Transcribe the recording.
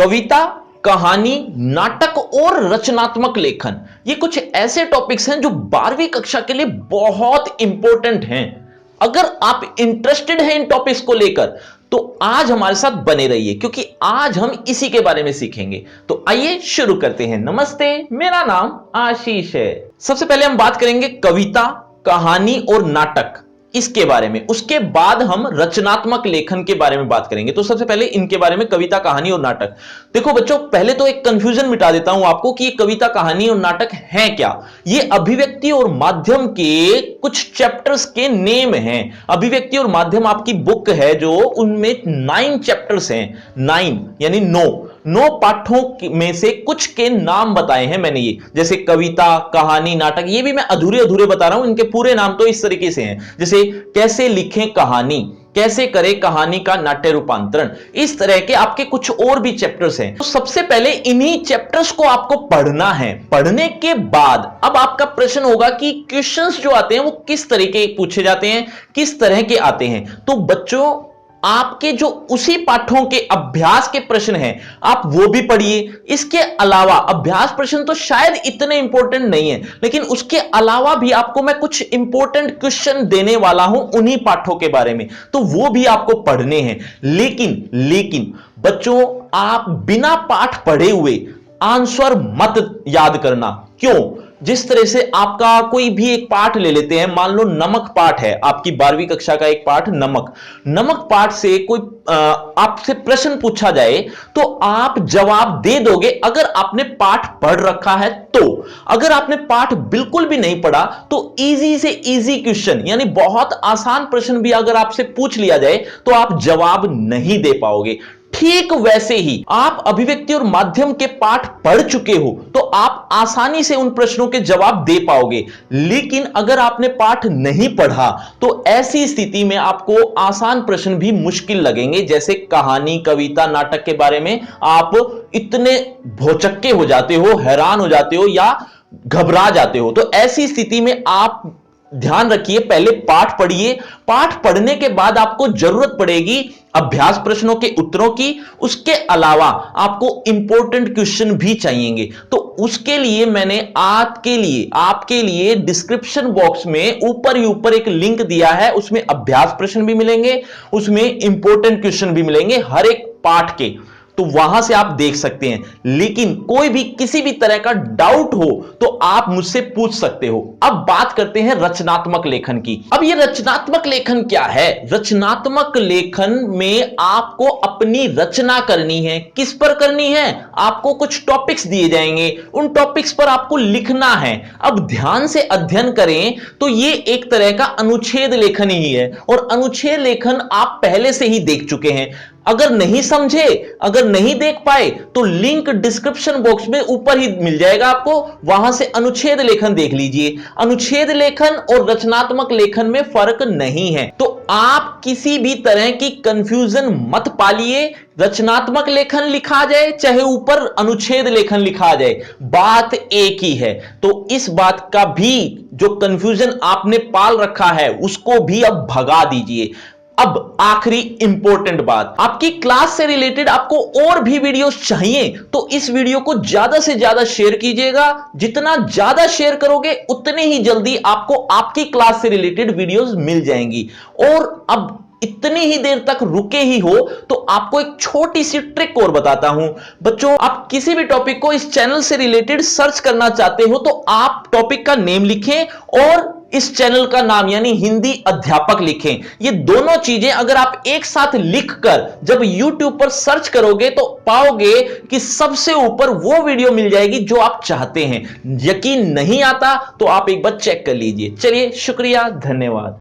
कविता, कहानी, नाटक और रचनात्मक लेखन, ये कुछ ऐसे टॉपिक्स हैं जो 12वीं कक्षा के लिए बहुत इंपॉर्टेंट हैं। अगर आप इंटरेस्टेड हैं इन टॉपिक्स को लेकर तो आज हमारे साथ बने रहिए, क्योंकि आज हम इसी के बारे में सीखेंगे। तो आइए शुरू करते हैं। नमस्ते, मेरा नाम आशीष है। सबसे पहले हम बात करेंगे कविता, कहानी और नाटक, इसके बारे में। उसके बाद हम रचनात्मक लेखन के बारे में बात करेंगे। तो सबसे पहले इनके बारे में, कविता, कहानी और नाटक। देखो बच्चों, पहले तो एक कंफ्यूजन मिटा देता हूं आपको कि ये कविता, कहानी और नाटक है क्या। ये अभिव्यक्ति और माध्यम के कुछ चैप्टर्स के नेम हैं। अभिव्यक्ति और माध्यम आपकी बुक है जो, उनमें 9 चैप्टर्स हैं। 9 यानी 9 पाठों में से कुछ के नाम बताए हैं मैंने। ये जैसे कविता, कहानी, नाटक, ये भी मैं अधूरे अधूरे बता रहा हूं। इनके पूरे नाम तो इस तरीके से हैं, जैसे कैसे लिखें कहानी, कैसे करें कहानी का नाट्य रूपांतरण, इस तरह के आपके कुछ और भी चैप्टर्स हैं। तो सबसे पहले इन्हीं चैप्टर्स को आपको पढ़ना है। पढ़ने के बाद अब आपका प्रश्न होगा कि क्वेश्चंस जो आते हैं वो किस तरीके पूछे जाते हैं, किस तरह के आते हैं। तो बच्चों, आपके जो उसी पाठों के अभ्यास के प्रश्न हैं, आप वो भी पढ़िए। इसके अलावा अभ्यास प्रश्न तो शायद इतने इंपॉर्टेंट नहीं है, लेकिन उसके अलावा भी आपको मैं कुछ इंपॉर्टेंट क्वेश्चन देने वाला हूं उन्हीं पाठों के बारे में, तो वो भी आपको पढ़ने हैं। लेकिन बच्चों, आप बिना पाठ पढ़े हुए आंसर मत याद करना। क्यों? जिस तरह से आपका कोई भी एक पाठ ले लेते हैं, मान लो नमक पाठ है, आपकी 12वीं कक्षा का एक पाठ नमक पाठ से कोई आपसे प्रश्न पूछा जाए तो आप जवाब दे दोगे अगर आपने पाठ पढ़ रखा है। तो अगर आपने पाठ बिल्कुल भी नहीं पढ़ा तो इजी से इजी क्वेश्चन, यानी बहुत आसान प्रश्न भी अगर आपसे पूछ लिया जाए तो आप जवाब नहीं दे पाओगे। ठीक वैसे ही आप अभिव्यक्ति और माध्यम के पाठ पढ़ चुके हो तो आप आसानी से उन प्रश्नों के जवाब दे पाओगे। लेकिन अगर आपने पाठ नहीं पढ़ा तो ऐसी स्थिति में आपको आसान प्रश्न भी मुश्किल लगेंगे। जैसे कहानी, कविता, नाटक के बारे में आप इतने भौचक्के हो जाते हो, हैरान हो जाते हो या घबरा जाते हो। तो ऐसी स्थिति में आप ध्यान रखिए, पहले पाठ पढ़िए। पाठ पढ़ने के बाद आपको जरूरत पड़ेगी अभ्यास प्रश्नों के उत्तरों की। उसके अलावा आपको इंपॉर्टेंट क्वेश्चन भी चाहिएंगे। तो उसके लिए मैंने आपके लिए डिस्क्रिप्शन बॉक्स में ऊपर ही ऊपर एक लिंक दिया है। उसमें अभ्यास प्रश्न भी मिलेंगे, उसमें इंपॉर्टेंट क्वेश्चन भी मिलेंगे हर एक पाठ के, तो वहां से आप देख सकते हैं। लेकिन कोई भी किसी भी तरह का डाउट हो तो आप मुझसे पूछ सकते हो। अब बात करते हैं रचनात्मक लेखन की। अब ये रचनात्मक लेखन क्या है? रचनात्मक लेखन में आपको अपनी रचना करनी है। किस पर करनी है? आपको कुछ टॉपिक्स दिए जाएंगे, उन टॉपिक्स पर आपको लिखना है। अब ध्यान से अध्ययन करें तो ये एक तरह का अनुच्छेद लेखन ही है, और अनुच्छेद लेखन आप पहले से ही देख चुके हैं। अगर नहीं समझे, अगर नहीं देख पाए तो लिंक डिस्क्रिप्शन बॉक्स में ऊपर ही मिल जाएगा आपको, वहां से अनुच्छेद लेखन देख लीजिए। अनुच्छेद लेखन और रचनात्मक लेखन में फर्क नहीं है, तो आप किसी भी तरह की कंफ्यूजन मत पालिए। रचनात्मक लेखन लिखा जाए चाहे ऊपर अनुच्छेद लेखन लिखा जाए, बात एक ही है। तो इस बात का भी जो कंफ्यूजन आपने पाल रखा है उसको भी अब भगा दीजिए। अब आखिरी इंपॉर्टेंट बात, आपकी क्लास से रिलेटेड आपको और भी वीडियोस चाहिए तो इस वीडियो को ज्यादा से ज्यादा शेयर कीजिएगा। जितना ज्यादा शेयर करोगे उतने ही जल्दी आपको आपकी क्लास से रिलेटेड वीडियोस मिल जाएंगी। और अब इतनी ही देर तक रुके ही हो तो आपको एक छोटी सी ट्रिक और बताता हूं। बच्चों, आप किसी भी टॉपिक को इस चैनल से रिलेटेड सर्च करना चाहते हो तो आप टॉपिक का नेम लिखें और इस चैनल का नाम यानी हिंदी अध्यापक लिखें। ये दोनों चीजें अगर आप एक साथ लिखकर जब YouTube पर सर्च करोगे तो पाओगे कि सबसे ऊपर वो वीडियो मिल जाएगी जो आप चाहते हैं। यकीन नहीं आता तो आप एक बार चेक कर लीजिए। चलिए, शुक्रिया, धन्यवाद।